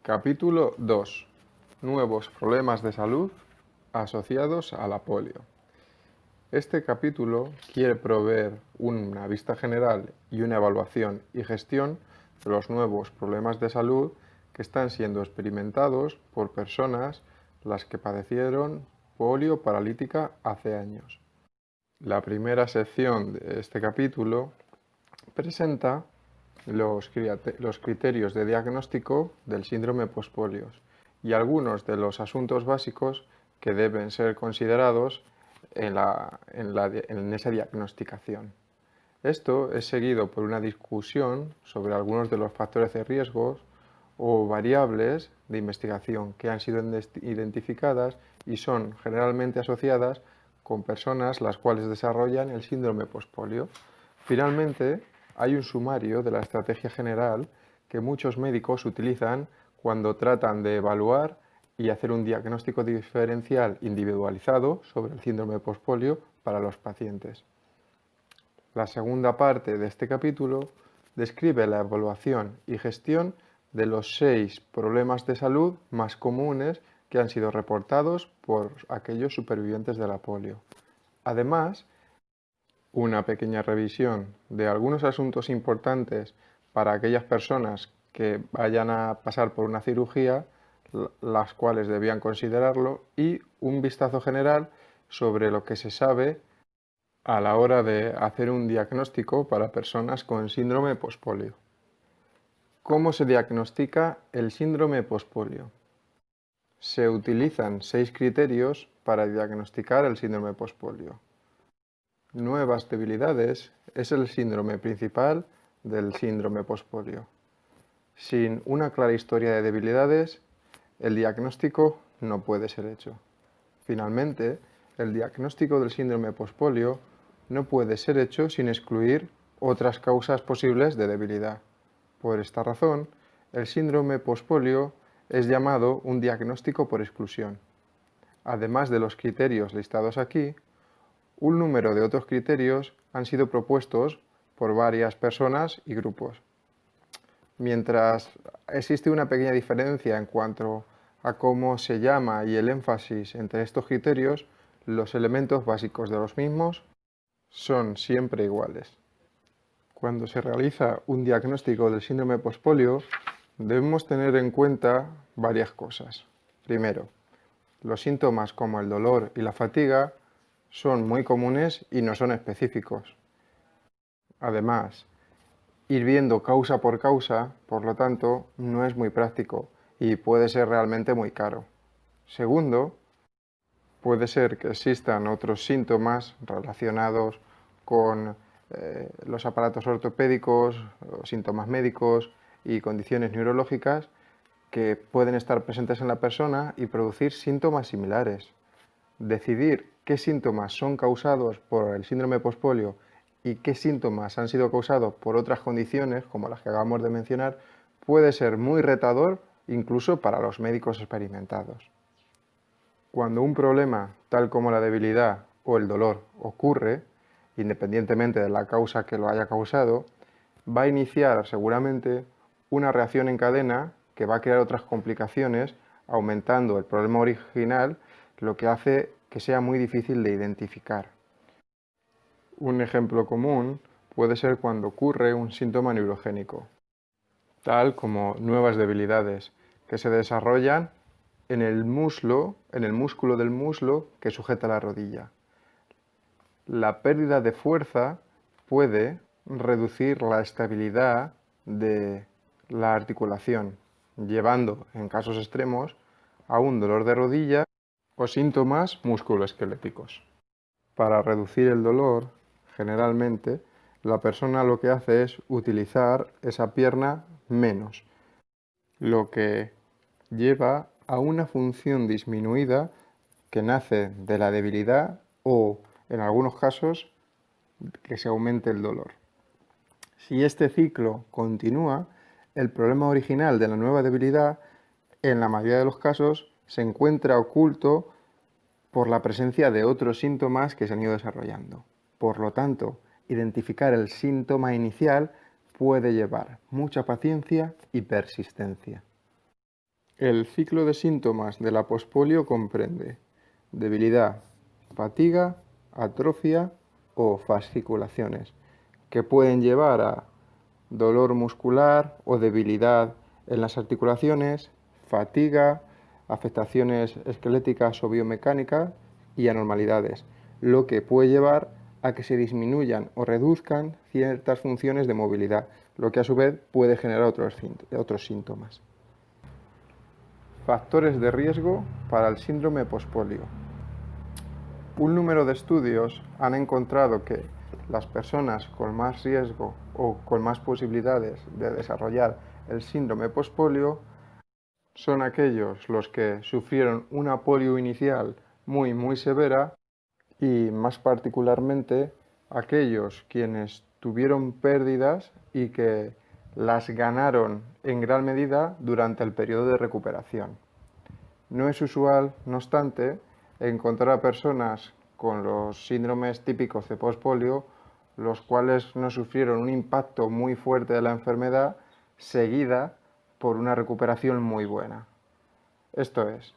Capítulo 2. Nuevos problemas de salud asociados a la polio. Este capítulo quiere proveer una vista general y una evaluación y gestión de los nuevos problemas de salud que están siendo experimentados por personas las que padecieron polio paralítica hace años. La primera sección de este capítulo presenta los criterios de diagnóstico del síndrome postpolio y algunos de los asuntos básicos que deben ser considerados en esa diagnosticación. Esto es seguido por una discusión sobre algunos de los factores de riesgo o variables de investigación que han sido identificadas y son generalmente asociadas con personas las cuales desarrollan el síndrome postpolio. Finalmente, hay un sumario de la estrategia general que muchos médicos utilizan cuando tratan de evaluar y hacer un diagnóstico diferencial individualizado sobre el síndrome postpolio para los pacientes. La segunda parte de este capítulo describe la evaluación y gestión de los 6 problemas de salud más comunes que han sido reportados por aquellos supervivientes de la polio. Además, una pequeña revisión de algunos asuntos importantes para aquellas personas que vayan a pasar por una cirugía, las cuales debían considerarlo, y un vistazo general sobre lo que se sabe a la hora de hacer un diagnóstico para personas con síndrome postpolio. ¿Cómo se diagnostica el síndrome postpolio? Se utilizan 6 criterios para diagnosticar el síndrome postpolio. Nuevas debilidades es el síndrome principal del síndrome postpolio. Sin una clara historia de debilidades, el diagnóstico no puede ser hecho. Finalmente, el diagnóstico del síndrome postpolio no puede ser hecho sin excluir otras causas posibles de debilidad. Por esta razón, el síndrome postpolio es llamado un diagnóstico por exclusión. Además de los criterios listados aquí, un número de otros criterios han sido propuestos por varias personas y grupos. Mientras existe una pequeña diferencia en cuanto a cómo se llama y el énfasis entre estos criterios, los elementos básicos de los mismos son siempre iguales. Cuando se realiza un diagnóstico del síndrome postpolio, debemos tener en cuenta varias cosas. Primero, los síntomas como el dolor y la fatiga son muy comunes y no son específicos. Además, ir viendo causa por causa, por lo tanto, no es muy práctico y puede ser realmente muy caro. Segundo, puede ser que existan otros síntomas relacionados con los aparatos ortopédicos, síntomas médicos y condiciones neurológicas que pueden estar presentes en la persona y producir síntomas similares. Decidir qué síntomas son causados por el síndrome postpolio y qué síntomas han sido causados por otras condiciones, como las que acabamos de mencionar, puede ser muy retador incluso para los médicos experimentados. Cuando un problema, tal como la debilidad o el dolor, ocurre, independientemente de la causa que lo haya causado, va a iniciar seguramente una reacción en cadena que va a crear otras complicaciones, aumentando el problema original, lo que hace que sea muy difícil de identificar. Un ejemplo común puede ser cuando ocurre un síntoma neurogénico, tal como nuevas debilidades que se desarrollan en el músculo del muslo que sujeta la rodilla. La pérdida de fuerza puede reducir la estabilidad de la articulación, llevando, en casos extremos, a un dolor de rodilla o síntomas musculoesqueléticos. Para reducir el dolor, generalmente, la persona lo que hace es utilizar esa pierna menos, lo que lleva a una función disminuida que nace de la debilidad o, en algunos casos, que se aumente el dolor. Si este ciclo continúa, el problema original de la nueva debilidad, en la mayoría de los casos, se encuentra oculto por la presencia de otros síntomas que se han ido desarrollando. Por lo tanto, identificar el síntoma inicial puede llevar mucha paciencia y persistencia. El ciclo de síntomas de la pospolio comprende debilidad, fatiga, atrofia o fasciculaciones, que pueden llevar a dolor muscular o debilidad en las articulaciones, fatiga, afectaciones esqueléticas o biomecánicas y anormalidades, lo que puede llevar a que se disminuyan o reduzcan ciertas funciones de movilidad, lo que a su vez puede generar otros síntomas. Factores de riesgo para el síndrome pospolio. Un número de estudios han encontrado que las personas con más riesgo o con más posibilidades de desarrollar el síndrome pospolio son aquellos los que sufrieron una polio inicial muy severa y más particularmente aquellos quienes tuvieron pérdidas y que las ganaron en gran medida durante el periodo de recuperación. No es usual, no obstante, encontrar a personas con los síndromes típicos de pospolio, los cuales no sufrieron un impacto muy fuerte de la enfermedad seguida por una recuperación muy buena. Esto es,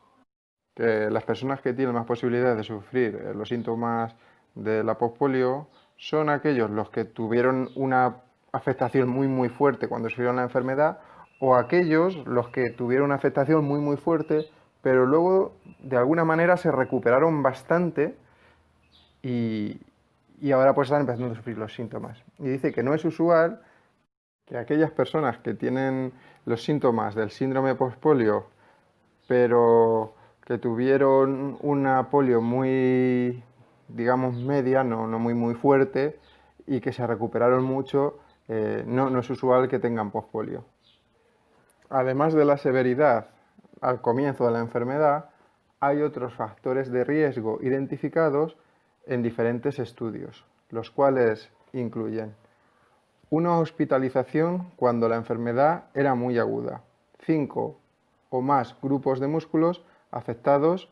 que las personas que tienen más posibilidades de sufrir los síntomas de la pospolio son aquellos los que tuvieron una afectación muy fuerte cuando sufrieron la enfermedad o aquellos los que tuvieron una afectación muy fuerte pero luego de alguna manera se recuperaron bastante y ahora pues están empezando a sufrir los síntomas. Y dice que no es usual que aquellas personas que tienen los síntomas del síndrome pospolio pero que tuvieron una polio muy, digamos, media, no muy fuerte, y que se recuperaron mucho, no es usual que tengan pospolio. Además de la severidad al comienzo de la enfermedad, hay otros factores de riesgo identificados en diferentes estudios, los cuales incluyen una hospitalización cuando la enfermedad era muy aguda, 5 o más grupos de músculos afectados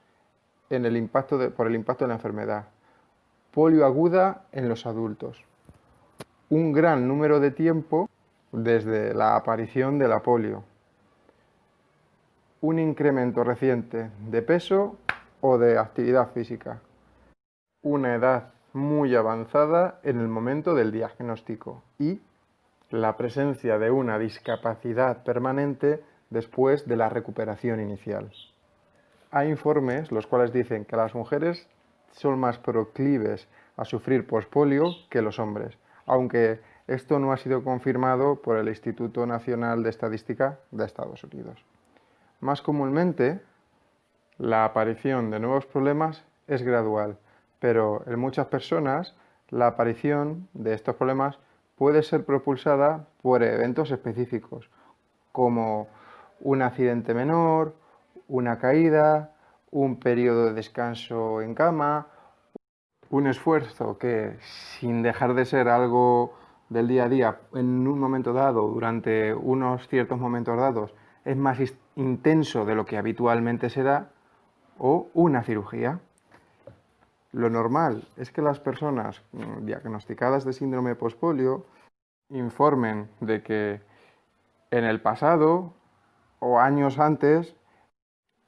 por el impacto de la enfermedad, polio aguda en los adultos, un gran número de tiempo desde la aparición de la polio, un incremento reciente de peso o de actividad física, una edad muy avanzada en el momento del diagnóstico y la presencia de una discapacidad permanente después de la recuperación inicial. Hay informes los cuales dicen que las mujeres son más proclives a sufrir pospolio que los hombres, aunque esto no ha sido confirmado por el Instituto Nacional de Estadística de Estados Unidos. Más comúnmente, la aparición de nuevos problemas es gradual, pero en muchas personas la aparición de estos problemas puede ser propulsada por eventos específicos, como un accidente menor, una caída, un periodo de descanso en cama, un esfuerzo que, sin dejar de ser algo del día a día, en un momento dado, durante unos ciertos momentos dados, es más intenso de lo que habitualmente se da, o una cirugía. Lo normal es que las personas diagnosticadas de síndrome pospolio informen de que en el pasado o años antes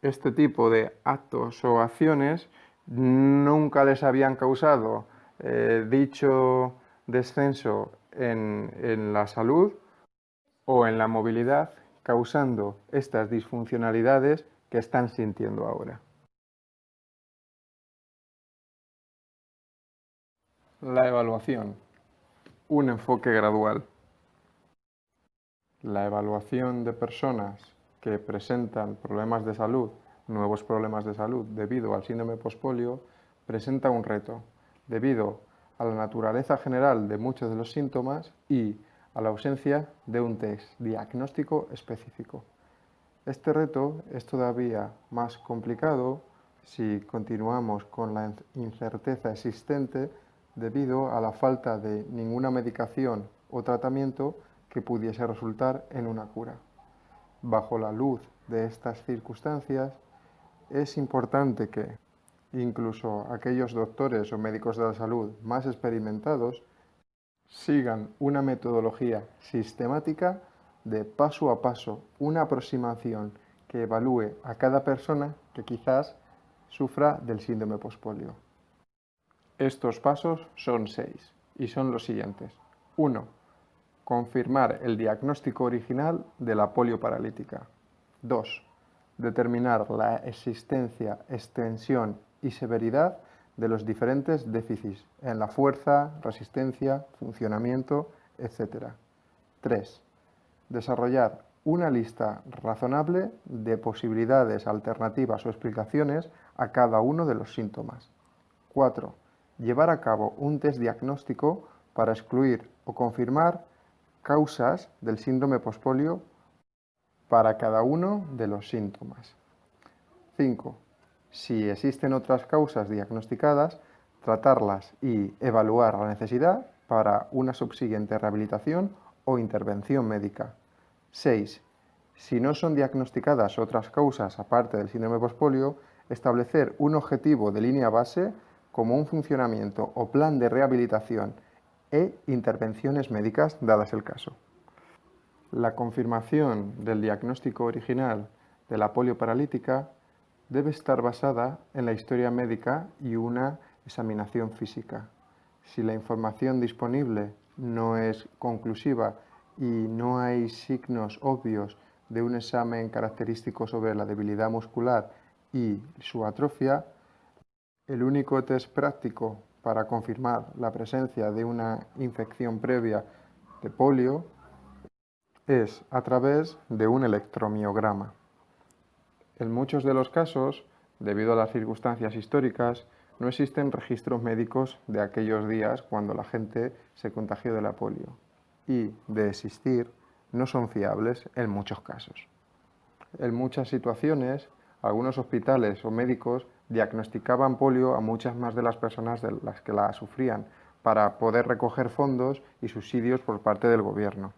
este tipo de actos o acciones nunca les habían causado dicho descenso en la salud o en la movilidad, causando estas disfuncionalidades que están sintiendo ahora. La evaluación. Un enfoque gradual. La evaluación de personas que presentan problemas de salud, nuevos problemas de salud debido al síndrome pospolio, presenta un reto, debido a la naturaleza general de muchos de los síntomas y a la ausencia de un test diagnóstico específico. Este reto es todavía más complicado si continuamos con la incerteza existente debido a la falta de ninguna medicación o tratamiento que pudiese resultar en una cura. Bajo la luz de estas circunstancias, es importante que incluso aquellos doctores o médicos de la salud más experimentados sigan una metodología sistemática de paso a paso, una aproximación que evalúe a cada persona que quizás sufra del síndrome postpolio. Estos pasos son 6 y son los siguientes. 1. Confirmar el diagnóstico original de la polio paralítica. 2. Determinar la existencia, extensión y severidad de los diferentes déficits en la fuerza, resistencia, funcionamiento, etc. 3. Desarrollar una lista razonable de posibilidades alternativas o explicaciones a cada uno de los síntomas. 4. Llevar a cabo un test diagnóstico para excluir o confirmar causas del síndrome postpolio para cada uno de los síntomas. 5. Si existen otras causas diagnosticadas, tratarlas y evaluar la necesidad para una subsiguiente rehabilitación o intervención médica. 6. Si no son diagnosticadas otras causas aparte del síndrome postpolio, establecer un objetivo de línea base como un funcionamiento o plan de rehabilitación e intervenciones médicas dadas el caso. La confirmación del diagnóstico original de la polio paralítica debe estar basada en la historia médica y una examinación física. Si la información disponible no es conclusiva y no hay signos obvios de un examen característico sobre la debilidad muscular y su atrofia, el único test práctico para confirmar la presencia de una infección previa de polio es a través de un electromiograma. En muchos de los casos, debido a las circunstancias históricas, no existen registros médicos de aquellos días cuando la gente se contagió de la polio y, de existir, no son fiables en muchos casos. En muchas situaciones, algunos hospitales o médicos diagnosticaban polio a muchas más de las personas de las que la sufrían para poder recoger fondos y subsidios por parte del gobierno.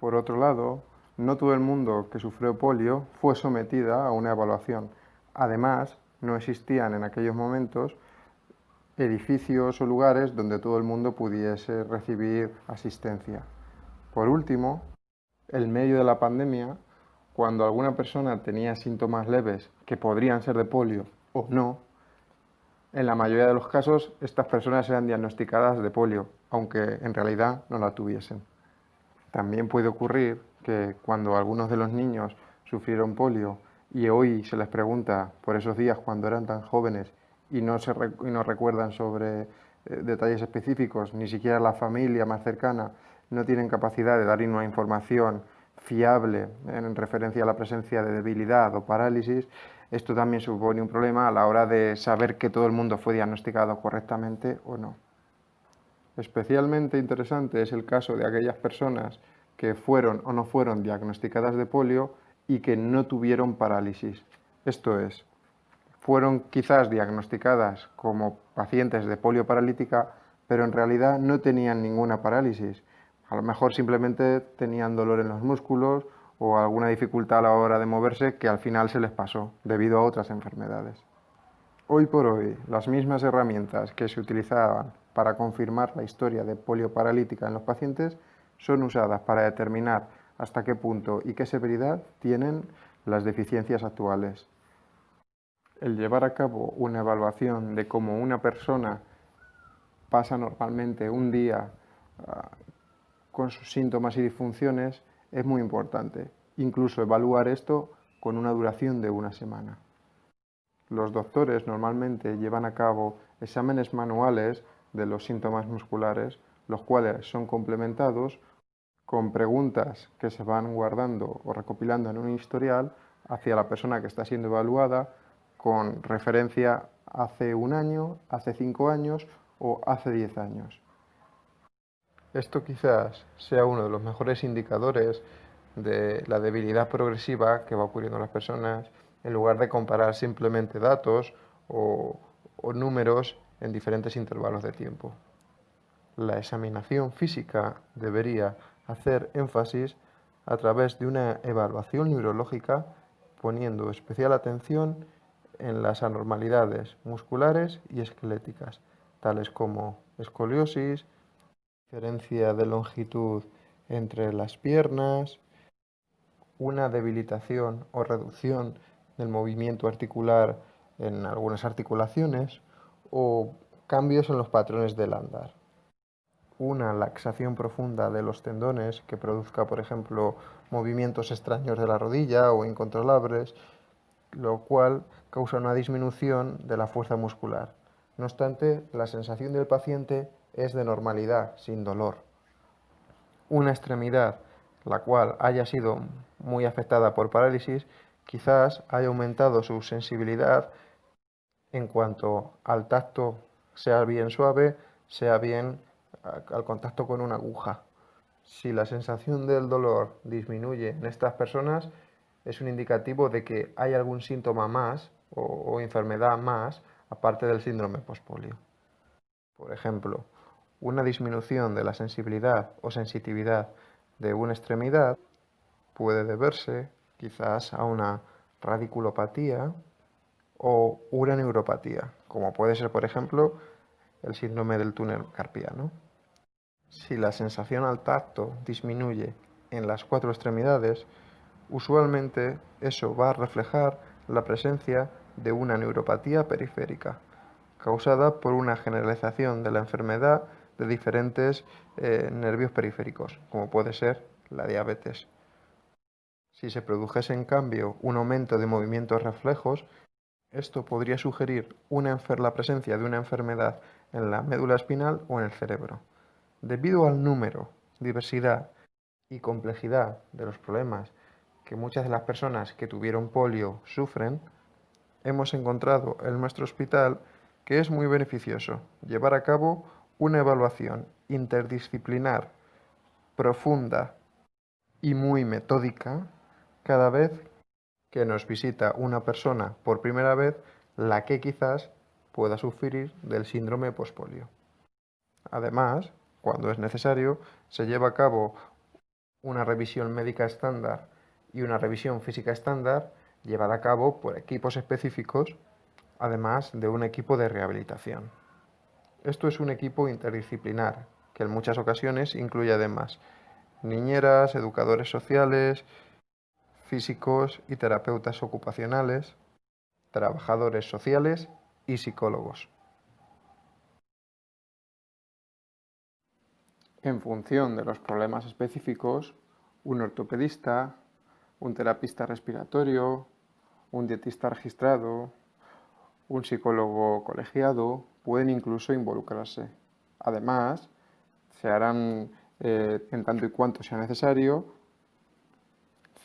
Por otro lado, no todo el mundo que sufrió polio fue sometida a una evaluación. Además, no existían en aquellos momentos edificios o lugares donde todo el mundo pudiese recibir asistencia. Por último, en medio de la pandemia, cuando alguna persona tenía síntomas leves que podrían ser de polio o no, en la mayoría de los casos estas personas eran diagnosticadas de polio, aunque en realidad no la tuviesen. También puede ocurrir que cuando algunos de los niños sufrieron polio y hoy se les pregunta por esos días cuando eran tan jóvenes y no recuerdan sobre detalles específicos, ni siquiera la familia más cercana no tienen capacidad de dar una información fiable en referencia a la presencia de debilidad o parálisis, esto también supone un problema a la hora de saber que todo el mundo fue diagnosticado correctamente o no. Especialmente interesante es el caso de aquellas personas que fueron o no fueron diagnosticadas de polio y que no tuvieron parálisis. Esto es, fueron quizás diagnosticadas como pacientes de polio paralítica, pero en realidad no tenían ninguna parálisis. A lo mejor simplemente tenían dolor en los músculos o alguna dificultad a la hora de moverse que al final se les pasó debido a otras enfermedades. Hoy por hoy, las mismas herramientas que se utilizaban para confirmar la historia de polio paralítica en los pacientes son usadas para determinar hasta qué punto y qué severidad tienen las deficiencias actuales. El llevar a cabo una evaluación de cómo una persona pasa normalmente un día con sus síntomas y disfunciones es muy importante. Incluso evaluar esto con una duración de una semana. Los doctores normalmente llevan a cabo exámenes manuales de los síntomas musculares, los cuales son complementados con preguntas que se van guardando o recopilando en un historial hacia la persona que está siendo evaluada con referencia hace un año, hace 5 años o hace 10 años. Esto quizás sea uno de los mejores indicadores de la debilidad progresiva que va ocurriendo en las personas, en lugar de comparar simplemente datos o números en diferentes intervalos de tiempo. La examinación física debería hacer énfasis a través de una evaluación neurológica, poniendo especial atención en las anormalidades musculares y esqueléticas, tales como escoliosis, diferencia de longitud entre las piernas, una debilitación o reducción del movimiento articular en algunas articulaciones o cambios en los patrones del andar. Una laxación profunda de los tendones que produzca, por ejemplo, movimientos extraños de la rodilla o incontrolables, lo cual causa una disminución de la fuerza muscular. No obstante, la sensación del paciente es de normalidad, sin dolor. Una extremidad la cual haya sido muy afectada por parálisis, quizás haya aumentado su sensibilidad en cuanto al tacto, sea bien suave, sea bien al contacto con una aguja. Si la sensación del dolor disminuye en estas personas, es un indicativo de que hay algún síntoma más o enfermedad más aparte del síndrome postpolio. Por ejemplo, una disminución de la sensibilidad o sensitividad de una extremidad puede deberse quizás a una radiculopatía o una neuropatía, como puede ser, por ejemplo, el síndrome del túnel carpiano. Si la sensación al tacto disminuye en las 4 extremidades, usualmente eso va a reflejar la presencia de una neuropatía periférica, causada por una generalización de la enfermedad de diferentes nervios periféricos, como puede ser la diabetes. Si se produjese en cambio un aumento de movimientos reflejos, esto podría sugerir la presencia de una enfermedad en la médula espinal o en el cerebro. Debido al número, diversidad y complejidad de los problemas que muchas de las personas que tuvieron polio sufren, hemos encontrado en nuestro hospital que es muy beneficioso llevar a cabo una evaluación interdisciplinar, profunda y muy metódica cada vez que nos visita una persona por primera vez, la que quizás pueda sufrir del síndrome postpolio. Además, cuando es necesario, se lleva a cabo una revisión médica estándar y una revisión física estándar llevada a cabo por equipos específicos, además de un equipo de rehabilitación. Esto es un equipo interdisciplinar, que en muchas ocasiones incluye además niñeras, educadores sociales, físicos y terapeutas ocupacionales, trabajadores sociales y psicólogos. En función de los problemas específicos, un ortopedista, un terapista respiratorio, un dietista registrado, un psicólogo colegiado pueden incluso involucrarse. Además, se harán, en tanto y cuanto sea necesario,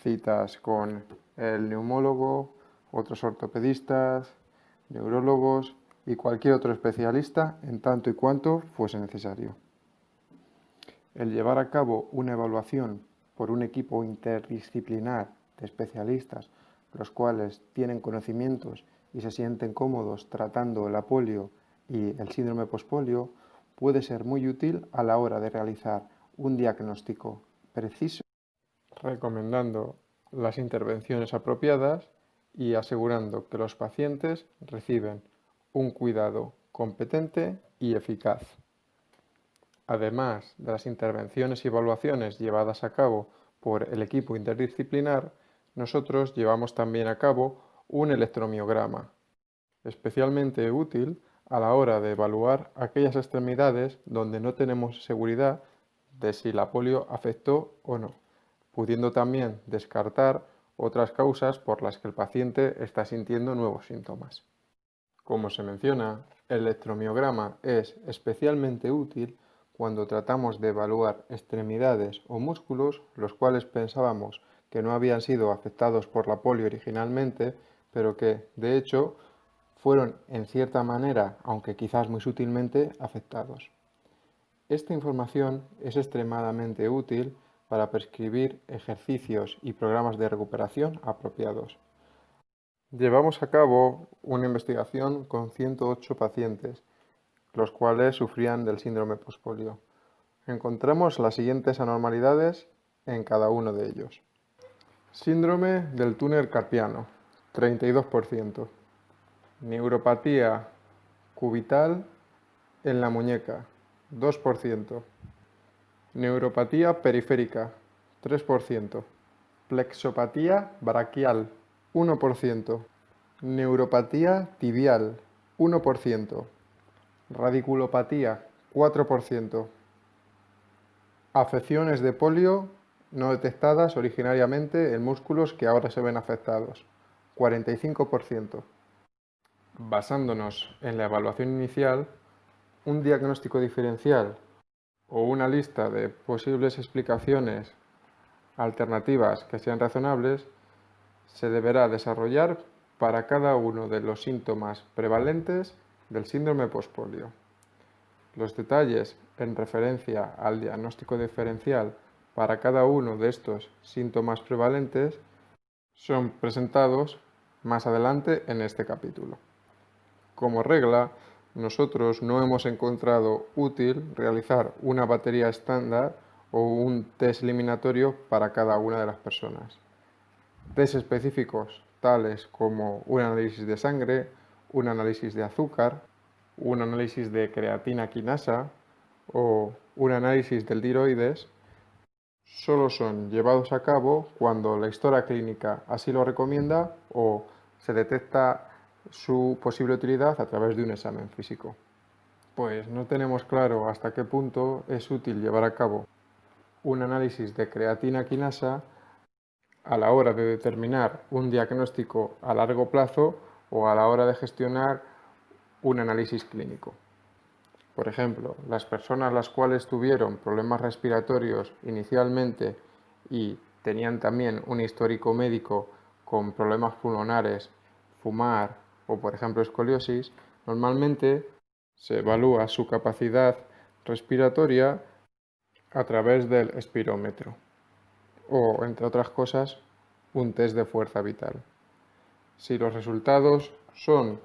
citas con el neumólogo, otros ortopedistas, neurólogos y cualquier otro especialista en tanto y cuanto fuese necesario. El llevar a cabo una evaluación por un equipo interdisciplinar de especialistas, los cuales tienen conocimientos y se sienten cómodos tratando la polio y el síndrome postpolio, puede ser muy útil a la hora de realizar un diagnóstico preciso, recomendando las intervenciones apropiadas y asegurando que los pacientes reciben un cuidado competente y eficaz. Además de las intervenciones y evaluaciones llevadas a cabo por el equipo interdisciplinar, nosotros llevamos también a cabo un electromiograma, especialmente útil a la hora de evaluar aquellas extremidades donde no tenemos seguridad de si la polio afectó o no, pudiendo también descartar otras causas por las que el paciente está sintiendo nuevos síntomas. Como se menciona, el electromiograma es especialmente útil cuando tratamos de evaluar extremidades o músculos, los cuales pensábamos que no habían sido afectados por la polio originalmente, pero que, de hecho, fueron en cierta manera, aunque quizás muy sutilmente, afectados. Esta información es extremadamente útil para prescribir ejercicios y programas de recuperación apropiados. Llevamos a cabo una investigación con 108 pacientes, los cuales sufrían del síndrome postpolio. Encontramos las siguientes anormalidades en cada uno de ellos. Síndrome del túnel carpiano, 32%. Neuropatía cubital en la muñeca, 2%. Neuropatía periférica, 3%. Plexopatía braquial, 1%. Neuropatía tibial, 1%. Radiculopatía, 4%. Afecciones de polio no detectadas originariamente en músculos que ahora se ven afectados, 45%. Basándonos en la evaluación inicial, un diagnóstico diferencial o una lista de posibles explicaciones alternativas que sean razonables se deberá desarrollar para cada uno de los síntomas prevalentes del síndrome postpolio. Los detalles en referencia al diagnóstico diferencial para cada uno de estos síntomas prevalentes son presentados más adelante en este capítulo. Como regla, nosotros no hemos encontrado útil realizar una batería estándar o un test eliminatorio para cada una de las personas. Test específicos tales como un análisis de sangre, un análisis de azúcar, un análisis de creatina quinasa o un análisis del tiroides solo son llevados a cabo cuando la historia clínica así lo recomienda o se detecta su posible utilidad a través de un examen físico. Pues no tenemos claro hasta qué punto es útil llevar a cabo un análisis de creatina quinasa a la hora de determinar un diagnóstico a largo plazo o a la hora de gestionar un análisis clínico. Por ejemplo, las personas las cuales tuvieron problemas respiratorios inicialmente y tenían también un histórico médico con problemas pulmonares, fumar o por ejemplo escoliosis, normalmente se evalúa su capacidad respiratoria a través del espirómetro o, entre otras cosas, un test de fuerza vital. Si los resultados son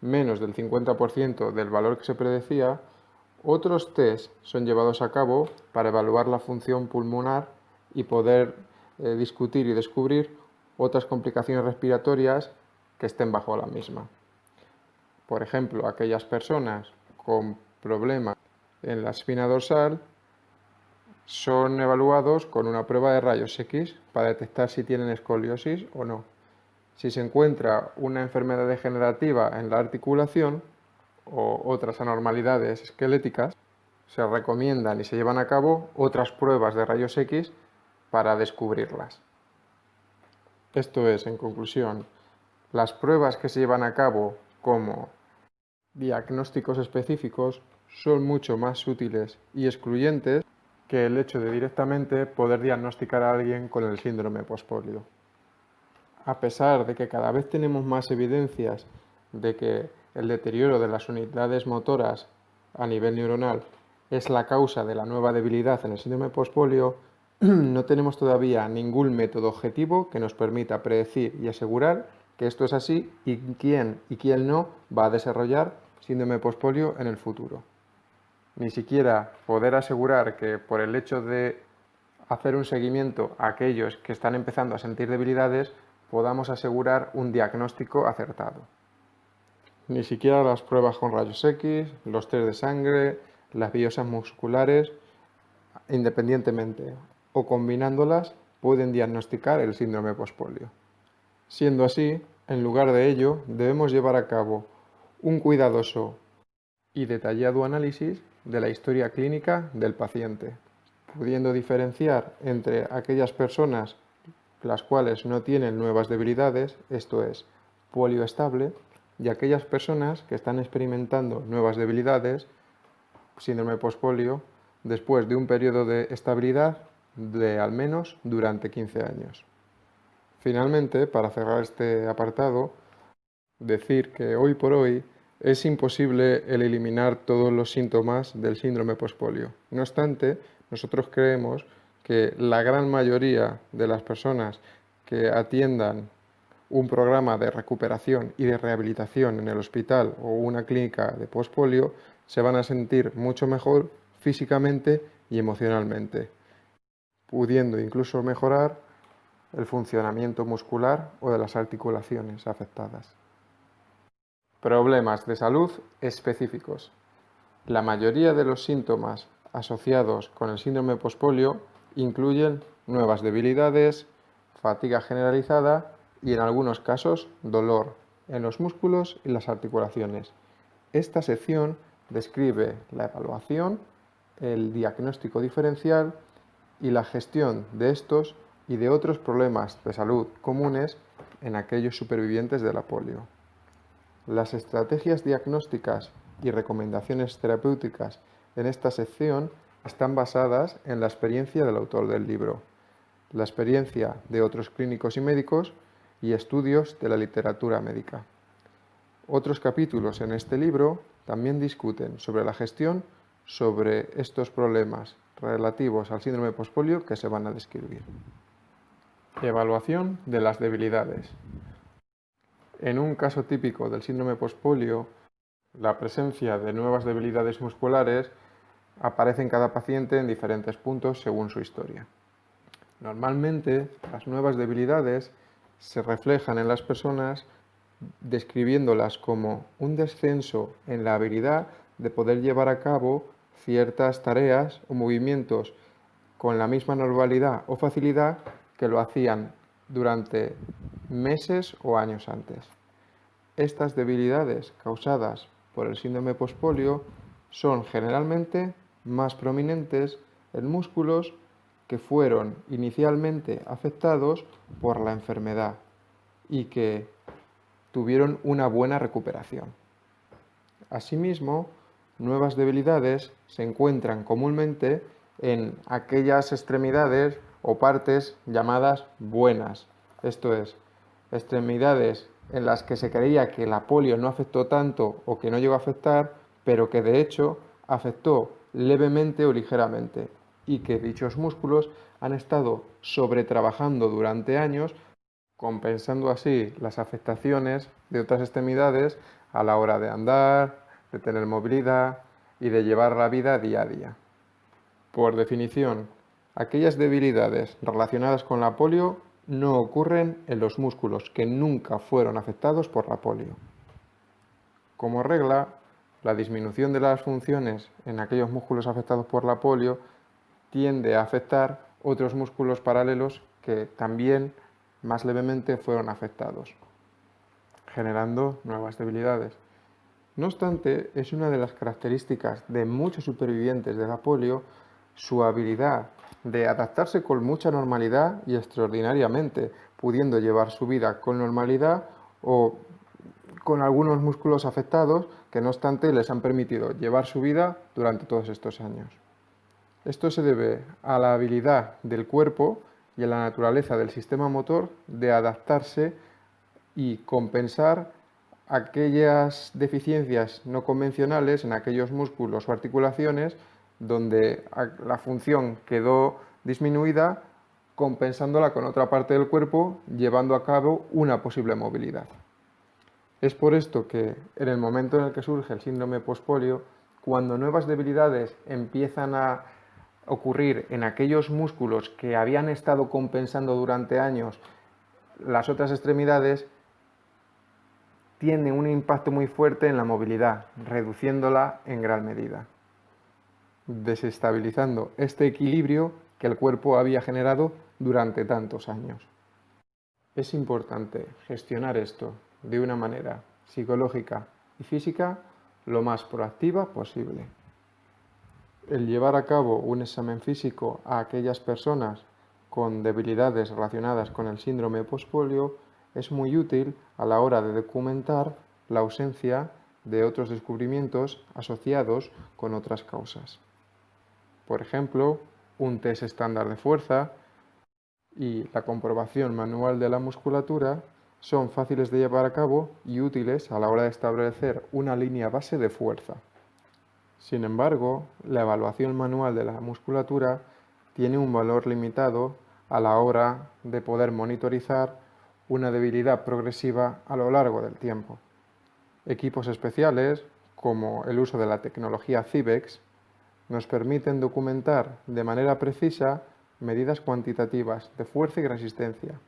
menos del 50% del valor que se predecía, otros test son llevados a cabo para evaluar la función pulmonar y poder discutir y descubrir otras complicaciones respiratorias que estén bajo la misma. Por ejemplo, aquellas personas con problemas en la espina dorsal son evaluados con una prueba de rayos X para detectar si tienen escoliosis o no. Si se encuentra una enfermedad degenerativa en la articulación o otras anormalidades esqueléticas, se recomiendan y se llevan a cabo otras pruebas de rayos X para descubrirlas. Esto es, en conclusión, las pruebas que se llevan a cabo como diagnósticos específicos son mucho más útiles y excluyentes que el hecho de directamente poder diagnosticar a alguien con el síndrome postpolio. A pesar de que cada vez tenemos más evidencias de que el deterioro de las unidades motoras a nivel neuronal es la causa de la nueva debilidad en el síndrome postpolio, no tenemos todavía ningún método objetivo que nos permita predecir y asegurar que esto es así y quién no va a desarrollar síndrome postpolio en el futuro. Ni siquiera poder asegurar que por el hecho de hacer un seguimiento a aquellos que están empezando a sentir debilidades podamos asegurar un diagnóstico acertado. Ni siquiera las pruebas con rayos X, los test de sangre, las biopsias musculares, independientemente o combinándolas, pueden diagnosticar el síndrome postpolio. Siendo así, en lugar de ello, debemos llevar a cabo un cuidadoso y detallado análisis de la historia clínica del paciente, pudiendo diferenciar entre aquellas personas las cuales no tienen nuevas debilidades, esto es, polio estable, y aquellas personas que están experimentando nuevas debilidades, síndrome postpolio, después de un periodo de estabilidad de al menos durante 15 años. Finalmente, para cerrar este apartado, decir que hoy por hoy es imposible el eliminar todos los síntomas del síndrome postpolio. No obstante, nosotros creemos que la gran mayoría de las personas que atiendan un programa de recuperación y de rehabilitación en el hospital o una clínica de postpolio se van a sentir mucho mejor físicamente y emocionalmente, pudiendo incluso mejorar el funcionamiento muscular o de las articulaciones afectadas. Problemas de salud específicos. La mayoría de los síntomas asociados con el síndrome postpolio incluyen nuevas debilidades, fatiga generalizada y en algunos casos dolor en los músculos y las articulaciones. Esta sección describe la evaluación, el diagnóstico diferencial y la gestión de estos y de otros problemas de salud comunes en aquellos supervivientes de la polio. Las estrategias diagnósticas y recomendaciones terapéuticas en esta sección están basadas en la experiencia del autor del libro, la experiencia de otros clínicos y médicos y estudios de la literatura médica. Otros capítulos en este libro también discuten sobre la gestión sobre estos problemas relativos al síndrome postpolio que se van a describir. Evaluación de las debilidades. En un caso típico del síndrome postpolio, la presencia de nuevas debilidades musculares aparece en cada paciente en diferentes puntos según su historia. Normalmente, las nuevas debilidades se reflejan en las personas describiéndolas como un descenso en la habilidad de poder llevar a cabo ciertas tareas o movimientos con la misma normalidad o facilidad que lo hacían durante meses o años antes. Estas debilidades causadas por el síndrome postpolio son generalmente más prominentes en músculos que fueron inicialmente afectados por la enfermedad y que tuvieron una buena recuperación. Asimismo, nuevas debilidades se encuentran comúnmente en aquellas extremidades o partes llamadas buenas, esto es, extremidades en las que se creía que la polio no afectó tanto o que no llegó a afectar, pero que de hecho afectó levemente o ligeramente y que dichos músculos han estado sobretrabajando durante años, compensando así las afectaciones de otras extremidades a la hora de andar, de tener movilidad y de llevar la vida día a día. Por definición, aquellas debilidades relacionadas con la polio no ocurren en los músculos que nunca fueron afectados por la polio. Como regla, la disminución de las funciones en aquellos músculos afectados por la polio tiende a afectar otros músculos paralelos que también más levemente fueron afectados, generando nuevas debilidades. No obstante, es una de las características de muchos supervivientes de la polio su habilidad de adaptarse con mucha normalidad y extraordinariamente, pudiendo llevar su vida con normalidad o con algunos músculos afectados que no obstante les han permitido llevar su vida durante todos estos años. Esto se debe a la habilidad del cuerpo y a la naturaleza del sistema motor de adaptarse y compensar aquellas deficiencias no convencionales en aquellos músculos o articulaciones donde la función quedó disminuida, compensándola con otra parte del cuerpo, llevando a cabo una posible movilidad. Es por esto que en el momento en el que surge el síndrome postpolio, cuando nuevas debilidades empiezan a ocurrir en aquellos músculos que habían estado compensando durante años las otras extremidades, tiene un impacto muy fuerte en la movilidad, reduciéndola en gran medida, desestabilizando este equilibrio que el cuerpo había generado durante tantos años. Es importante gestionar esto de una manera psicológica y física lo más proactiva posible. El llevar a cabo un examen físico a aquellas personas con debilidades relacionadas con el síndrome postpolio es muy útil a la hora de documentar la ausencia de otros descubrimientos asociados con otras causas. Por ejemplo, un test estándar de fuerza y la comprobación manual de la musculatura son fáciles de llevar a cabo y útiles a la hora de establecer una línea base de fuerza. Sin embargo, la evaluación manual de la musculatura tiene un valor limitado a la hora de poder monitorizar una debilidad progresiva a lo largo del tiempo. Equipos especiales, como el uso de la tecnología CIBEX, nos permiten documentar de manera precisa medidas cuantitativas de fuerza y resistencia.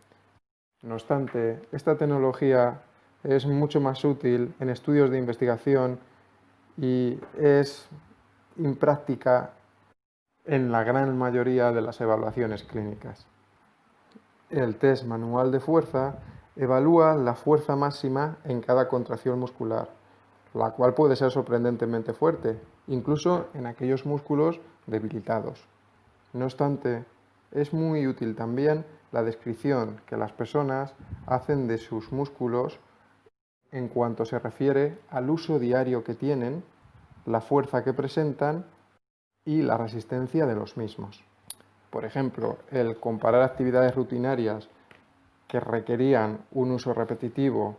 No obstante, esta tecnología es mucho más útil en estudios de investigación y es impráctica en la gran mayoría de las evaluaciones clínicas. El test manual de fuerza evalúa la fuerza máxima en cada contracción muscular, la cual puede ser sorprendentemente fuerte, incluso en aquellos músculos debilitados. No obstante, es muy útil también la descripción que las personas hacen de sus músculos en cuanto se refiere al uso diario que tienen, la fuerza que presentan y la resistencia de los mismos. Por ejemplo, el comparar actividades rutinarias que requerían un uso repetitivo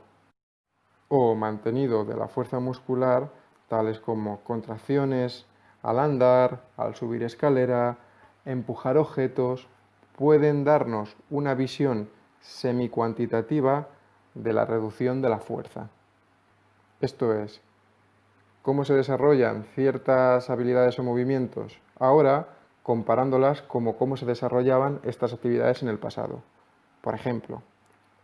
o mantenido de la fuerza muscular, tales como contracciones al andar, al subir escalera, empujar objetos, pueden darnos una visión semicuantitativa de la reducción de la fuerza. Esto es, cómo se desarrollan ciertas habilidades o movimientos ahora comparándolas como cómo se desarrollaban estas actividades en el pasado. Por ejemplo,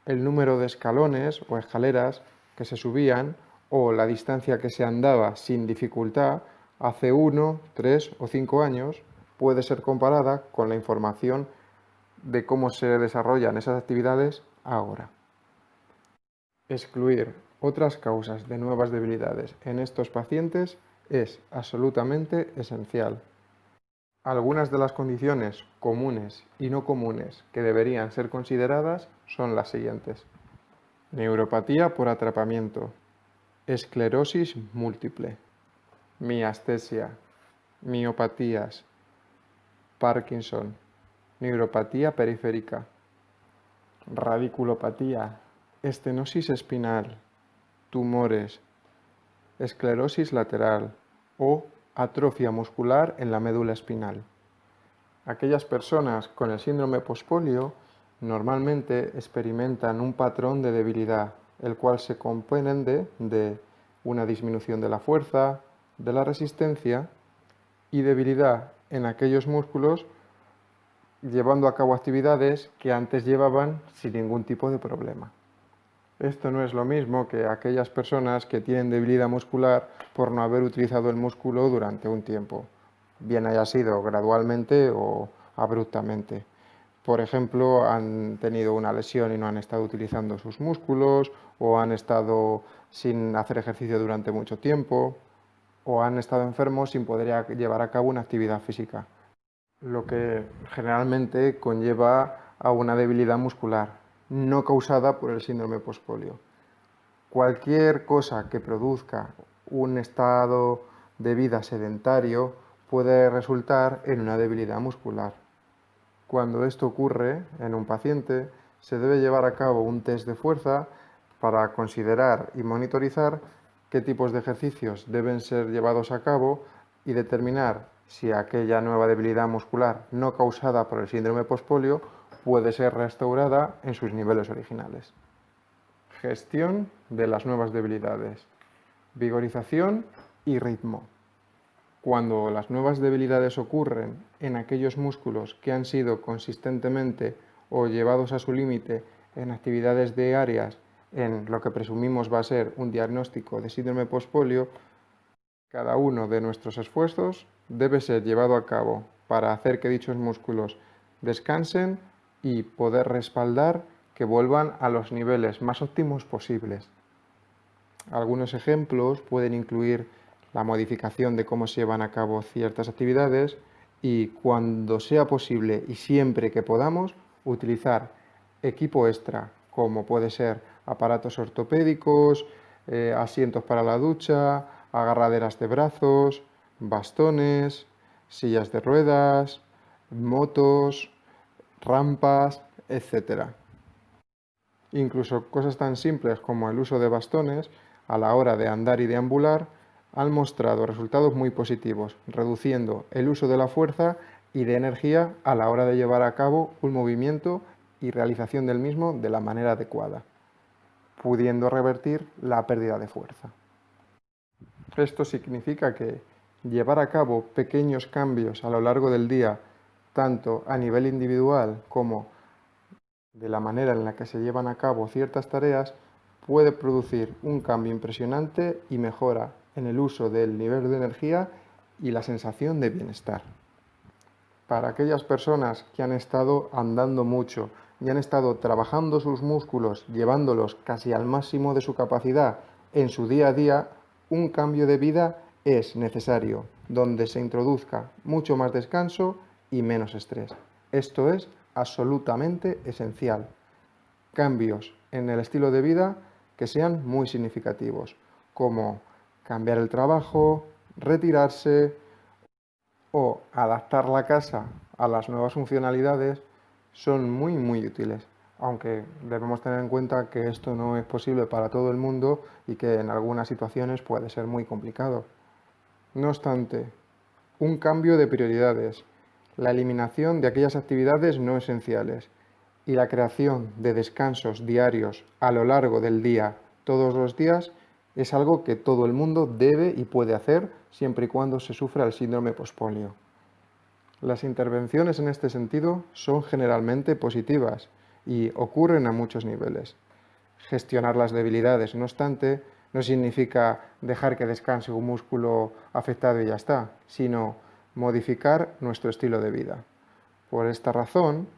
el número de escalones o escaleras que se subían o la distancia que se andaba sin dificultad hace 1, 3 o 5 años puede ser comparada con la información de cómo se desarrollan esas actividades ahora. Excluir otras causas de nuevas debilidades en estos pacientes es absolutamente esencial. Algunas de las condiciones comunes y no comunes que deberían ser consideradas son las siguientes: neuropatía por atrapamiento, esclerosis múltiple, miastesia, miopatías, Parkinson, neuropatía periférica, radiculopatía, estenosis espinal, tumores, esclerosis lateral o atrofia muscular en la médula espinal. Aquellas personas con el síndrome pospolio normalmente experimentan un patrón de debilidad, el cual se comprende de una disminución de la fuerza, de la resistencia y debilidad en aquellos músculos llevando a cabo actividades que antes llevaban sin ningún tipo de problema. Esto no es lo mismo que aquellas personas que tienen debilidad muscular por no haber utilizado el músculo durante un tiempo, bien haya sido gradualmente o abruptamente. Por ejemplo, han tenido una lesión y no han estado utilizando sus músculos, o han estado sin hacer ejercicio durante mucho tiempo, o han estado enfermos sin poder llevar a cabo una actividad física, lo que generalmente conlleva a una debilidad muscular, no causada por el síndrome pospolio. Cualquier cosa que produzca un estado de vida sedentario puede resultar en una debilidad muscular. Cuando esto ocurre en un paciente, se debe llevar a cabo un test de fuerza para considerar y monitorizar qué tipos de ejercicios deben ser llevados a cabo y determinar si aquella nueva debilidad muscular no causada por el síndrome pospolio puede ser restaurada en sus niveles originales. Gestión de las nuevas debilidades. Vigorización y ritmo. Cuando las nuevas debilidades ocurren en aquellos músculos que han sido consistentemente o llevados a su límite en actividades diarias en lo que presumimos va a ser un diagnóstico de síndrome pospolio, cada uno de nuestros esfuerzos debe ser llevado a cabo para hacer que dichos músculos descansen y poder respaldar que vuelvan a los niveles más óptimos posibles. Algunos ejemplos pueden incluir la modificación de cómo se llevan a cabo ciertas actividades y, cuando sea posible y siempre que podamos, utilizar equipo extra, como puede ser aparatos ortopédicos, asientos para la ducha, agarraderas de brazos, bastones, sillas de ruedas, motos, rampas, etc. Incluso cosas tan simples como el uso de bastones a la hora de andar y deambular han mostrado resultados muy positivos, reduciendo el uso de la fuerza y de energía a la hora de llevar a cabo un movimiento y realización del mismo de la manera adecuada, pudiendo revertir la pérdida de fuerza. Esto significa que llevar a cabo pequeños cambios a lo largo del día, tanto a nivel individual como de la manera en la que se llevan a cabo ciertas tareas, puede producir un cambio impresionante y mejora en el uso del nivel de energía y la sensación de bienestar. Para aquellas personas que han estado andando mucho, y han estado trabajando sus músculos, llevándolos casi al máximo de su capacidad en su día a día, un cambio de vida es necesario, donde se introduzca mucho más descanso y menos estrés. Esto es absolutamente esencial. Cambios en el estilo de vida que sean muy significativos, como cambiar el trabajo, retirarse o adaptar la casa a las nuevas funcionalidades, son muy útiles, aunque debemos tener en cuenta que esto no es posible para todo el mundo y que en algunas situaciones puede ser muy complicado. No obstante, un cambio de prioridades, la eliminación de aquellas actividades no esenciales y la creación de descansos diarios a lo largo del día, todos los días, es algo que todo el mundo debe y puede hacer siempre y cuando se sufra el síndrome pospolio. Las intervenciones en este sentido son generalmente positivas y ocurren a muchos niveles. Gestionar las debilidades, no obstante, no significa dejar que descanse un músculo afectado y ya está, sino modificar nuestro estilo de vida. Por esta razón,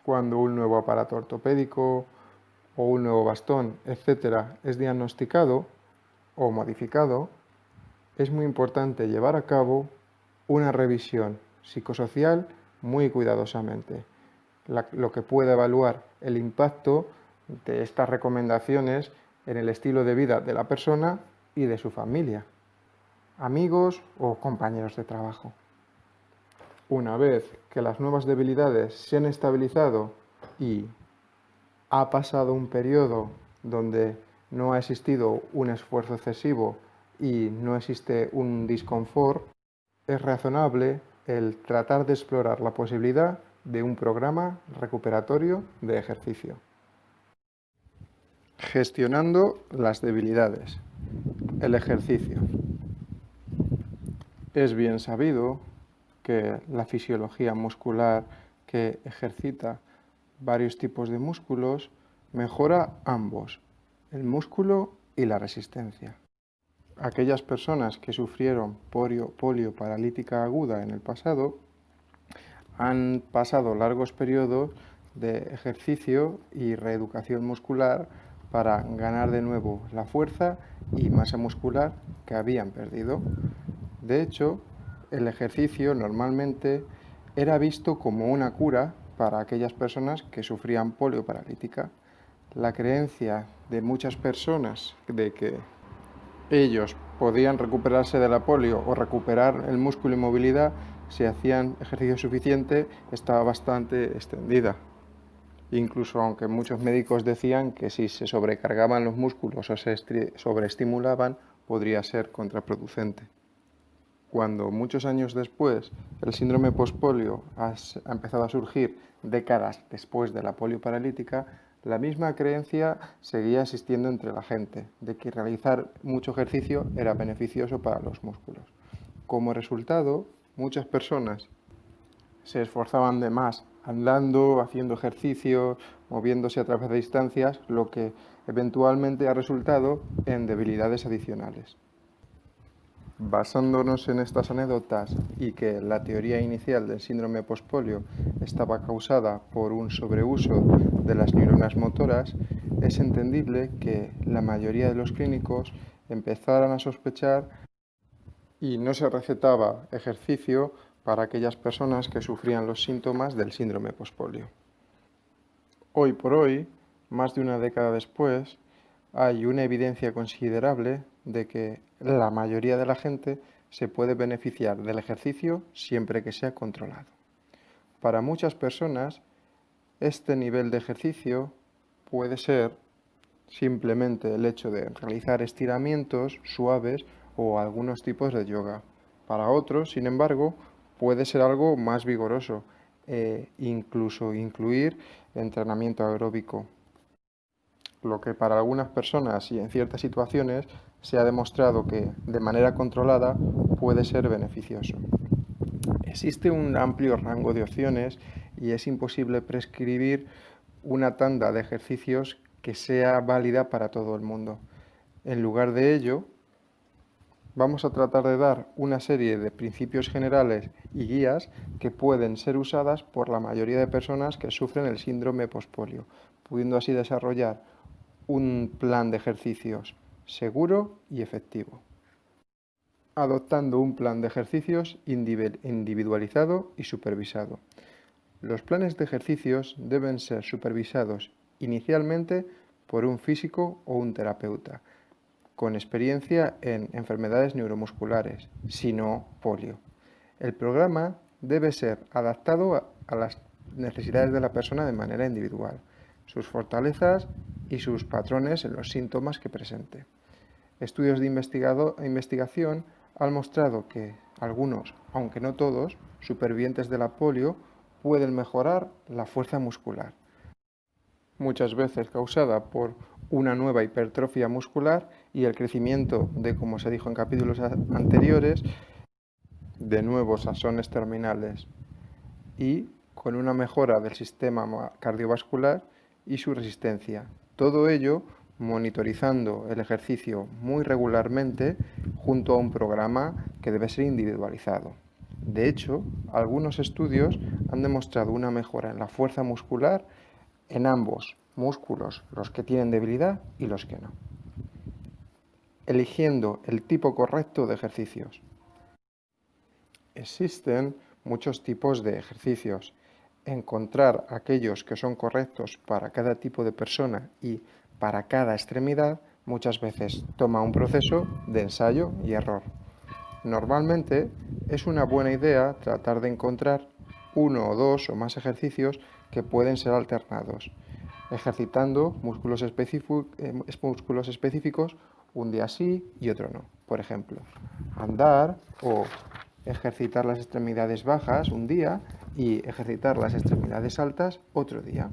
cuando un nuevo aparato ortopédico o un nuevo bastón, etcétera, es diagnosticado o modificado, es muy importante llevar a cabo una revisión psicosocial muy cuidadosamente, lo que puede evaluar el impacto de estas recomendaciones en el estilo de vida de la persona y de su familia, amigos o compañeros de trabajo. Una vez que las nuevas debilidades se han estabilizado y ha pasado un periodo donde no ha existido un esfuerzo excesivo y no existe un disconfort, es razonable el tratar de explorar la posibilidad de un programa recuperatorio de ejercicio. Gestionando las debilidades. El ejercicio. Es bien sabido que la fisiología muscular que ejercita varios tipos de músculos mejora ambos, el músculo y la resistencia. Aquellas personas que sufrieron polio paralítica aguda en el pasado han pasado largos periodos de ejercicio y reeducación muscular para ganar de nuevo la fuerza y masa muscular que habían perdido. De hecho, el ejercicio normalmente era visto como una cura para aquellas personas que sufrían polio paralítica. La creencia de muchas personas de que ellos podían recuperarse de la polio o recuperar el músculo y movilidad si hacían ejercicio suficiente estaba bastante extendida. Incluso aunque muchos médicos decían que si se sobrecargaban los músculos o se sobreestimulaban, podría ser contraproducente. Cuando muchos años después el síndrome pospolio ha empezado a surgir décadas después de la polio paralítica, la misma creencia seguía existiendo entre la gente, de que realizar mucho ejercicio era beneficioso para los músculos. Como resultado, muchas personas se esforzaban de más andando, haciendo ejercicio, moviéndose a través de distancias, lo que eventualmente ha resultado en debilidades adicionales. Basándonos en estas anécdotas y que la teoría inicial del síndrome pospolio estaba causada por un sobreuso de las neuronas motoras, es entendible que la mayoría de los clínicos empezaran a sospechar y no se recetaba ejercicio para aquellas personas que sufrían los síntomas del síndrome pospolio. Hoy por hoy, más de una década después, hay una evidencia considerable de que la mayoría de la gente se puede beneficiar del ejercicio siempre que sea controlado. Para muchas personas, este nivel de ejercicio puede ser simplemente el hecho de realizar estiramientos suaves o algunos tipos de yoga. Para otros, sin embargo, puede ser algo más vigoroso e incluso incluir entrenamiento aeróbico, lo que para algunas personas y en ciertas situaciones se ha demostrado que de manera controlada puede ser beneficioso. Existe un amplio rango de opciones y es imposible prescribir una tanda de ejercicios que sea válida para todo el mundo. En lugar de ello, Vamos a tratar de dar una serie de principios generales y guías que pueden ser usadas por la mayoría de personas que sufren el síndrome postpolio, pudiendo así desarrollar un plan de ejercicios seguro y efectivo. Adoptando un plan de ejercicios individualizado y supervisado. Los planes de ejercicios deben ser supervisados inicialmente por un físico o un terapeuta, con experiencia en enfermedades neuromusculares, si no polio. El programa debe ser adaptado a las necesidades de la persona de manera individual, sus fortalezas y sus patrones en los síntomas que presente. Estudios de investigación han mostrado que algunos, aunque no todos, supervivientes de la polio pueden mejorar la fuerza muscular, muchas veces causada por una nueva hipertrofia muscular y el crecimiento de, como se dijo en capítulos anteriores, de nuevos axones terminales y con una mejora del sistema cardiovascular y su resistencia. Todo ello monitorizando el ejercicio muy regularmente junto a un programa que debe ser individualizado. De hecho, algunos estudios han demostrado una mejora en la fuerza muscular en ambos músculos, los que tienen debilidad y los que no. Eligiendo el tipo correcto de ejercicios. Existen muchos tipos de ejercicios. Encontrar aquellos que son correctos para cada tipo de persona y para cada extremidad muchas veces toma un proceso de ensayo y error. Normalmente es una buena idea tratar de encontrar uno o dos o más ejercicios que pueden ser alternados, ejercitando músculos específicos un día sí y otro no. Por ejemplo, andar o ejercitar las extremidades bajas un día y ejercitar las extremidades altas otro día.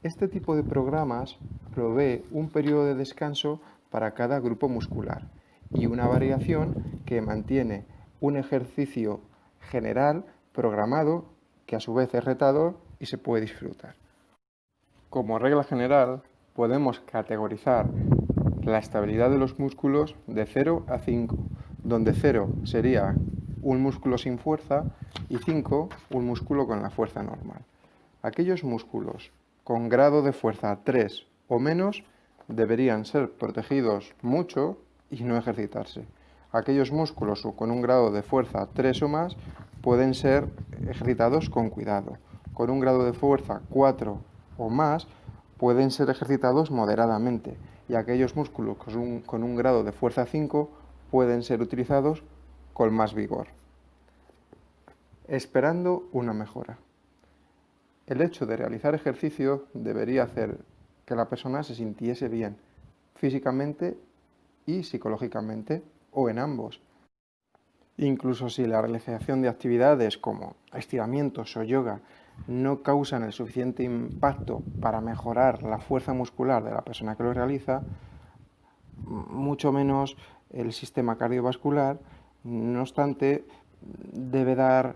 Este tipo de programas provee un periodo de descanso para cada grupo muscular y una variación que mantiene un ejercicio general programado que a su vez es retador y se puede disfrutar. Como regla general, podemos categorizar la estabilidad de los músculos de 0 a 5, donde 0 sería un músculo sin fuerza y 5 un músculo con la fuerza normal. Aquellos músculos con grado de fuerza 3 o menos deberían ser protegidos mucho y no ejercitarse. Aquellos músculos con un grado de fuerza 3 o más pueden ser ejercitados con cuidado. Con un grado de fuerza 4 o más pueden ser ejercitados moderadamente y aquellos músculos con un grado de fuerza 5 pueden ser utilizados con más vigor, esperando una mejora. El hecho de realizar ejercicio debería hacer que la persona se sintiese bien, físicamente y psicológicamente, o en ambos. Incluso si la realización de actividades como estiramientos o yoga no causan el suficiente impacto para mejorar la fuerza muscular de la persona que lo realiza, mucho menos el sistema cardiovascular, no obstante, debe dar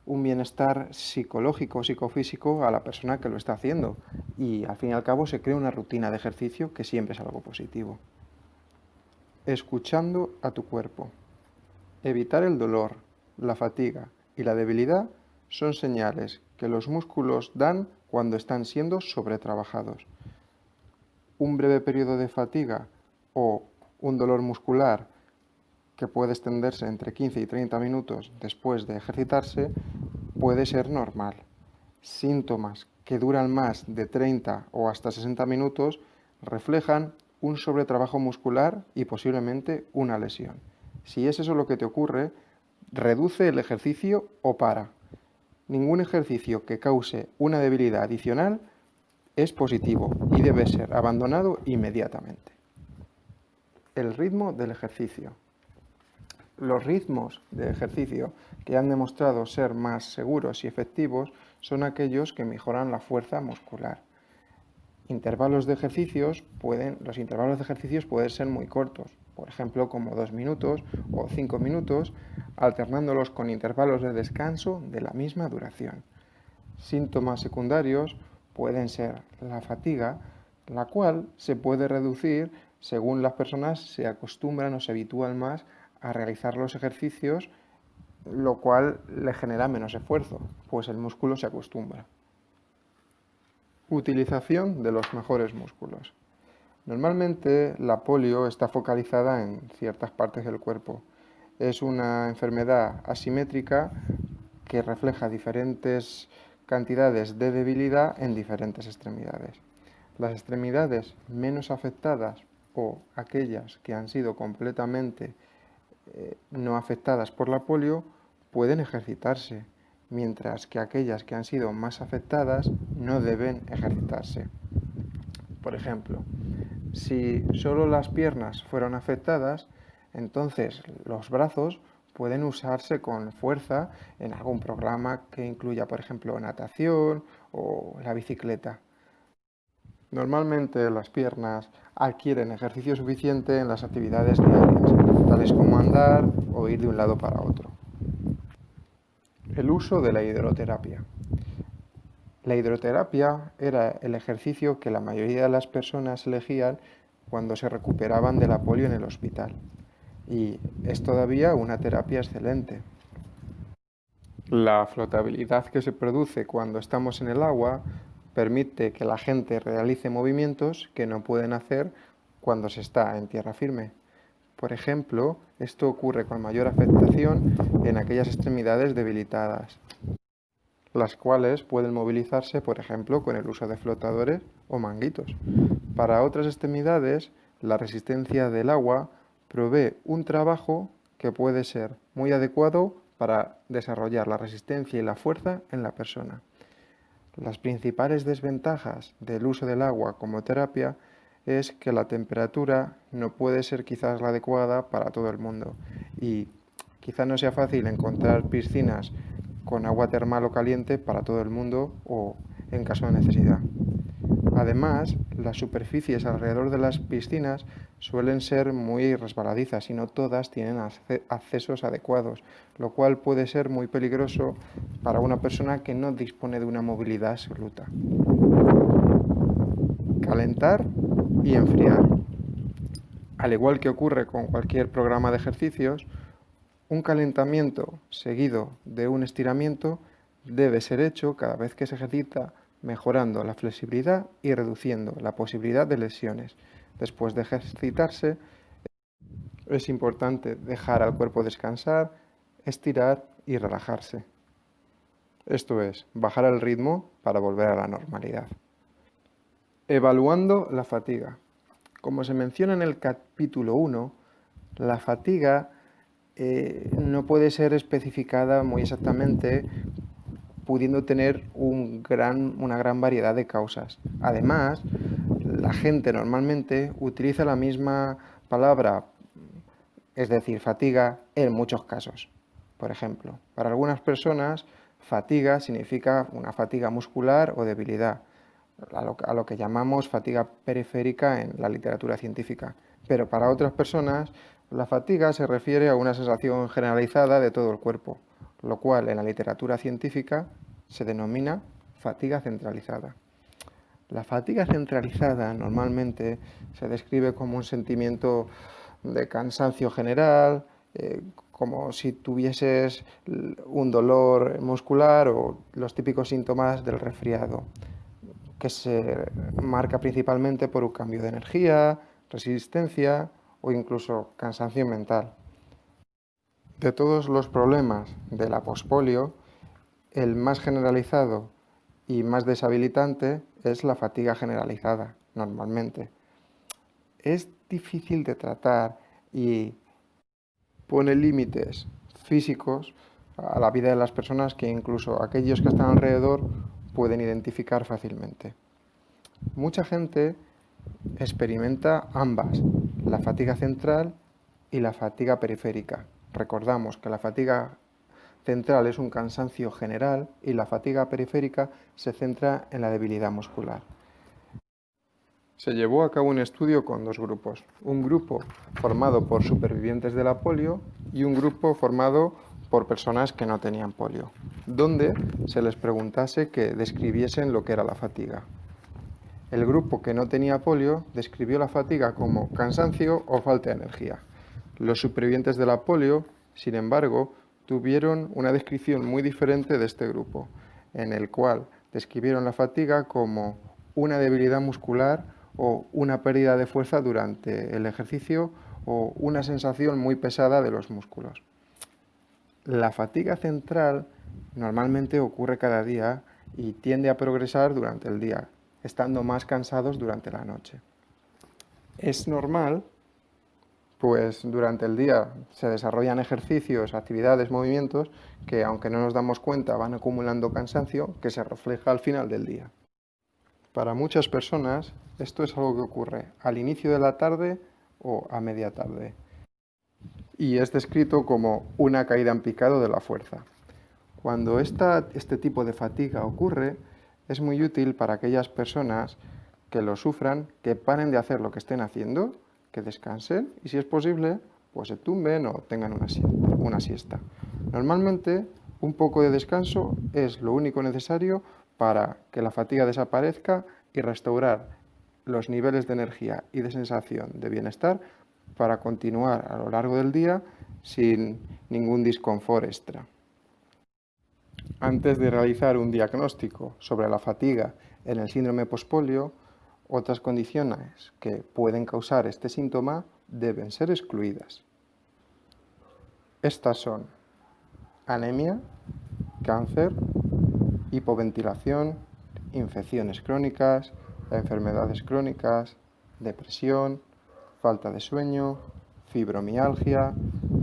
un bienestar psicológico, psicofísico a la persona que lo está haciendo y al fin y al cabo se crea una rutina de ejercicio que siempre es algo positivo. Escuchando a tu cuerpo. Evitar el dolor, la fatiga y la debilidad son señales que los músculos dan cuando están siendo sobretrabajados. Un breve periodo de fatiga o un dolor muscular que puede extenderse entre 15 y 30 minutos después de ejercitarse puede ser normal. Síntomas que duran más de 30 o hasta 60 minutos reflejan un sobretrabajo muscular y posiblemente una lesión. Si es eso lo que te ocurre, reduce el ejercicio o para. Ningún ejercicio que cause una debilidad adicional es positivo y debe ser abandonado inmediatamente. El ritmo del ejercicio. Los ritmos de ejercicio que han demostrado ser más seguros y efectivos son aquellos que mejoran la fuerza muscular. Los intervalos de ejercicios pueden ser muy cortos, por ejemplo como 2 minutos o 5 minutos, alternándolos con intervalos de descanso de la misma duración. Síntomas secundarios pueden ser la fatiga, la cual se puede reducir según las personas se acostumbran o se habitúan más a realizar los ejercicios, lo cual le genera menos esfuerzo, pues el músculo se acostumbra. Utilización de los mejores músculos. Normalmente la polio está focalizada en ciertas partes del cuerpo. Es una enfermedad asimétrica que refleja diferentes cantidades de debilidad en diferentes extremidades. Las extremidades menos afectadas o aquellas que han sido completamente no afectadas por la polio pueden ejercitarse, mientras que aquellas que han sido más afectadas no deben ejercitarse. Por ejemplo, si solo las piernas fueron afectadas, entonces los brazos pueden usarse con fuerza en algún programa que incluya, por ejemplo, natación o la bicicleta. Normalmente las piernas adquieren ejercicio suficiente en las actividades diarias, tales como andar o ir de un lado para otro. El uso de la hidroterapia. La hidroterapia era el ejercicio que la mayoría de las personas elegían cuando se recuperaban de la polio en el hospital. Y es todavía una terapia excelente. La flotabilidad que se produce cuando estamos en el agua permite que la gente realice movimientos que no pueden hacer cuando se está en tierra firme. Por ejemplo, esto ocurre con mayor afectación en aquellas extremidades debilitadas, las cuales pueden movilizarse, por ejemplo, con el uso de flotadores o manguitos. Para otras extremidades, la resistencia del agua provee un trabajo que puede ser muy adecuado para desarrollar la resistencia y la fuerza en la persona. Las principales desventajas del uso del agua como terapia es que la temperatura no puede ser quizás la adecuada para todo el mundo y quizás no sea fácil encontrar piscinas con agua termal o caliente para todo el mundo o en caso de necesidad. Además, las superficies alrededor de las piscinas suelen ser muy resbaladizas y no todas tienen accesos adecuados, lo cual puede ser muy peligroso para una persona que no dispone de una movilidad absoluta. Calentar y enfriar. Al igual que ocurre con cualquier programa de ejercicios, un calentamiento seguido de un estiramiento debe ser hecho cada vez que se ejercita, mejorando la flexibilidad y reduciendo la posibilidad de lesiones. Después de ejercitarse, es importante dejar al cuerpo descansar, estirar y relajarse. Esto es, bajar el ritmo para volver a la normalidad. Evaluando la fatiga. Como se menciona en el capítulo 1, la fatiga no puede ser especificada muy exactamente, pudiendo tener una gran variedad de causas. Además, la gente normalmente utiliza la misma palabra, es decir, fatiga, en muchos casos. Por ejemplo, para algunas personas, fatiga significa una fatiga muscular o debilidad, a lo que llamamos fatiga periférica en la literatura científica. Pero para otras personas, la fatiga se refiere a una sensación generalizada de todo el cuerpo, lo cual en la literatura científica se denomina fatiga centralizada. La fatiga centralizada normalmente se describe como un sentimiento de cansancio general, como si tuvieses un dolor muscular o los típicos síntomas del resfriado, que se marca principalmente por un cambio de energía, resistencia o incluso cansancio mental. De todos los problemas de la pospolio, el más generalizado y más deshabilitante es la fatiga generalizada, normalmente. Es difícil de tratar y pone límites físicos a la vida de las personas que incluso aquellos que están alrededor pueden identificar fácilmente. Mucha gente experimenta ambas, la fatiga central y la fatiga periférica. Recordamos que la fatiga central es un cansancio general y la fatiga periférica se centra en la debilidad muscular. Se llevó a cabo un estudio con dos grupos, un grupo formado por supervivientes de la polio y un grupo formado por personas que no tenían polio, donde se les preguntase que describiesen lo que era la fatiga. El grupo que no tenía polio describió la fatiga como cansancio o falta de energía. Los supervivientes de la polio, sin embargo, tuvieron una descripción muy diferente de este grupo, en el cual describieron la fatiga como una debilidad muscular o una pérdida de fuerza durante el ejercicio o una sensación muy pesada de los músculos. La fatiga central normalmente ocurre cada día y tiende a progresar durante el día, estando más cansados durante la noche. Es normal, pues durante el día se desarrollan ejercicios, actividades, movimientos que, aunque no nos damos cuenta, van acumulando cansancio que se refleja al final del día. Para muchas personas esto es algo que ocurre al inicio de la tarde o a media tarde y es descrito como una caída en picado de la fuerza. Cuando este tipo de fatiga ocurre, es muy útil para aquellas personas que lo sufran, que paren de hacer lo que estén haciendo, que descansen y, si es posible, pues se tumben o tengan una siesta. Normalmente, un poco de descanso es lo único necesario para que la fatiga desaparezca y restaurar los niveles de energía y de sensación de bienestar para continuar a lo largo del día sin ningún disconfort extra. Antes de realizar un diagnóstico sobre la fatiga en el síndrome postpolio, otras condiciones que pueden causar este síntoma deben ser excluidas. Estas son anemia, cáncer, hipoventilación, infecciones crónicas, enfermedades crónicas, depresión, falta de sueño, fibromialgia,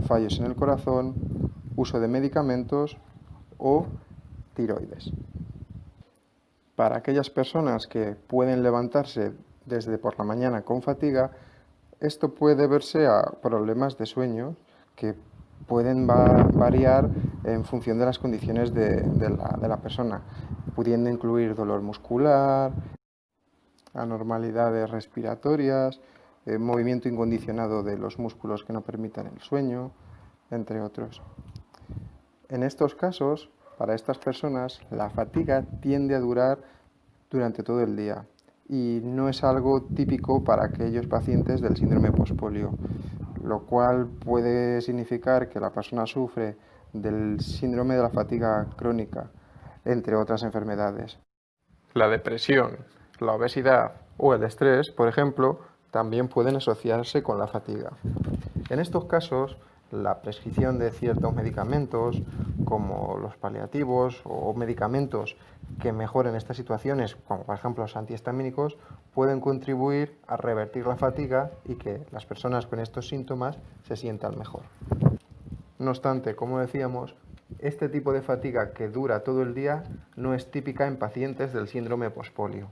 fallos en el corazón, uso de medicamentos o tiroides. Para aquellas personas que pueden levantarse desde por la mañana con fatiga, esto puede deberse a problemas de sueño que pueden variar en función de las condiciones de la persona, pudiendo incluir dolor muscular, anormalidades respiratorias, movimiento incondicionado de los músculos que no permitan el sueño, entre otros. En estos casos, para estas personas, la fatiga tiende a durar durante todo el día y no es algo típico para aquellos pacientes del síndrome postpolio, lo cual puede significar que la persona sufre del síndrome de la fatiga crónica, entre otras enfermedades. La depresión, la obesidad o el estrés, por ejemplo, también pueden asociarse con la fatiga. En estos casos, la prescripción de ciertos medicamentos, como los paliativos o medicamentos que mejoren estas situaciones, como por ejemplo los antihistamínicos, pueden contribuir a revertir la fatiga y que las personas con estos síntomas se sientan mejor. No obstante, como decíamos, este tipo de fatiga que dura todo el día no es típica en pacientes del síndrome postpolio.